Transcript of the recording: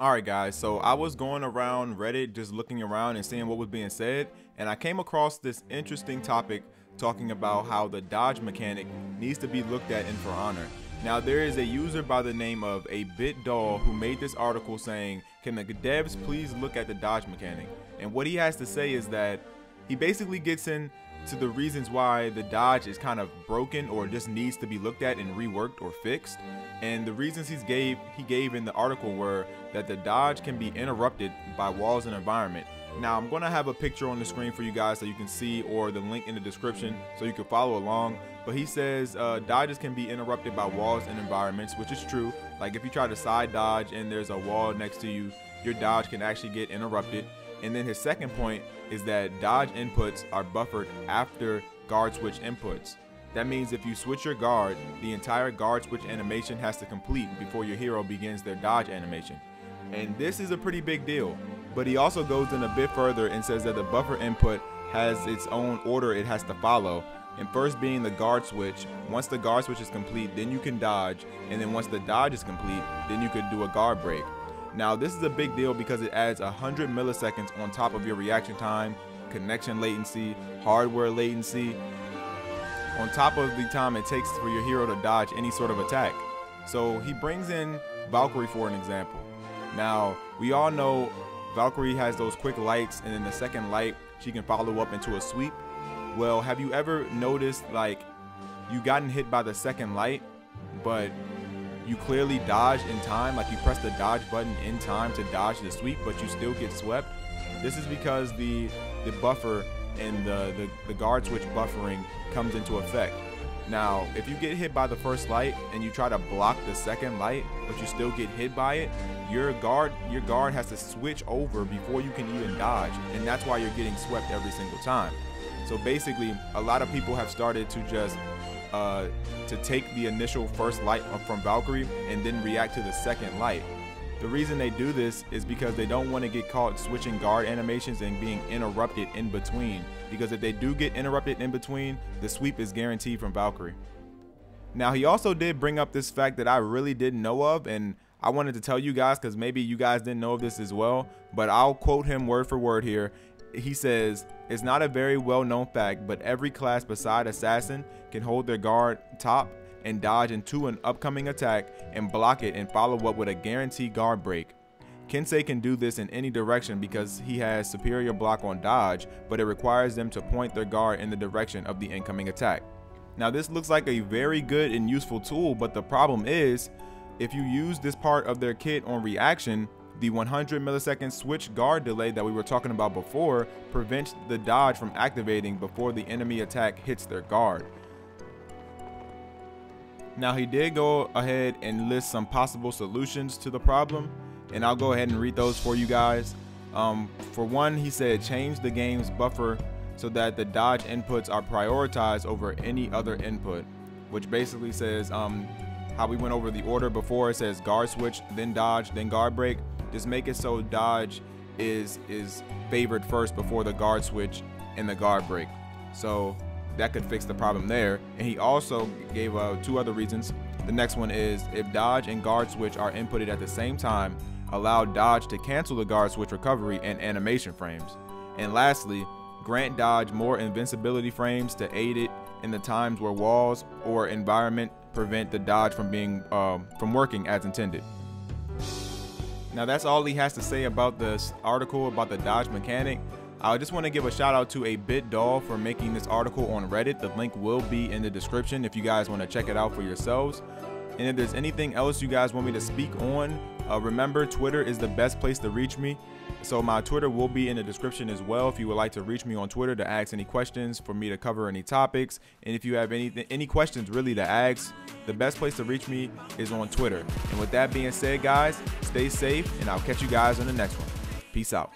Alright guys, so I was going around Reddit just looking around and seeing what was being said, and I came across this interesting topic talking about how the dodge mechanic needs to be looked at in For Honor. Now there is a user by the name of a bit doll who made this article saying, can the devs please look at the dodge mechanic? And what he has to say is that he basically gets into the reasons why the dodge is kind of broken or just needs to be looked at and reworked or fixed. And the reasons he gave in the article were that the dodge can be interrupted by walls and environment. Now I'm going to have a picture on the screen for you guys so you can see, or the link in the description so you can follow along. But he says dodges can be interrupted by walls and environments, which is true. Like if you try to side dodge and there's a wall next to you, your dodge can actually get interrupted. And then his second point is that dodge inputs are buffered after guard switch inputs. That means if you switch your guard, the entire guard switch animation has to complete before your hero begins their dodge animation. And this is a pretty big deal. But he also goes in a bit further and says that the buffer input has its own order it has to follow. And first being the guard switch. Once the guard switch is complete, then you can dodge. And then once the dodge is complete, then you could do a guard break. Now this is a big deal because it adds 100 milliseconds on top of your reaction time, connection latency, hardware latency, on top of the time it takes for your hero to dodge any sort of attack. So he brings in Valkyrie for an example. Now we all know Valkyrie has those quick lights, and then the second light she can follow up into a sweep. Well, have you ever noticed like you gotten hit by the second light but you clearly dodged in time, like you press the dodge button in time to dodge the sweep, but you still get swept? This is because the buffer and the guard switch buffering comes into effect. Now if you get hit by the first light and you try to block the second light but you still get hit by it, your guard has to switch over before you can even dodge, and that's why you're getting swept every single time. So basically a lot of people have started to just to take the initial first light from Valkyrie and then react to the second light. The reason they do this is because they don't want to get caught switching guard animations and being interrupted in between, because if they do get interrupted in between, the sweep is guaranteed from Valkyrie. Now he also did bring up this fact that I really didn't know of, and I wanted to tell you guys because maybe you guys didn't know of this as well, but I'll quote him word for word here. He says, it's not a very well known fact, but every class beside assassin can hold their guard top and dodge into an upcoming attack and block it and follow up with a guaranteed guard break. Kensei can do this in any direction because he has superior block on dodge, but it requires them to point their guard in the direction of the incoming attack. Now this looks like a very good and useful tool, but the problem is if you use this part of their kit on reaction, the 100 millisecond switch guard delay that we were talking about before prevents the dodge from activating before the enemy attack hits their guard. Now he did go ahead and list some possible solutions to the problem, and I'll go ahead and read those for you guys. For one, he said change the game's buffer so that the dodge inputs are prioritized over any other input, which basically says how we went over the order before. It says guard switch, then dodge, then guard break. Just make it so dodge is favored first before the guard switch and the guard break. So that could fix the problem there. And he also gave two other reasons. The next one is if dodge and guard switch are inputted at the same time, allow dodge to cancel the guard switch recovery and animation frames. And lastly, grant dodge more invincibility frames to aid it in the times where walls or environment prevent the dodge from working as intended. Now that's all he has to say about this article about the dodge mechanic. I just want to give a shout out to a bit doll for making this article on Reddit. The link will be in the description if you guys want to check it out for yourselves. And if there's anything else you guys want me to speak on, remember Twitter is the best place to reach me. So my Twitter will be in the description as well if you would like to reach me on Twitter to ask any questions, for me to cover any topics. And if you have any questions really to ask, the best place to reach me is on Twitter. And with that being said, guys, stay safe, and I'll catch you guys on the next one. Peace out.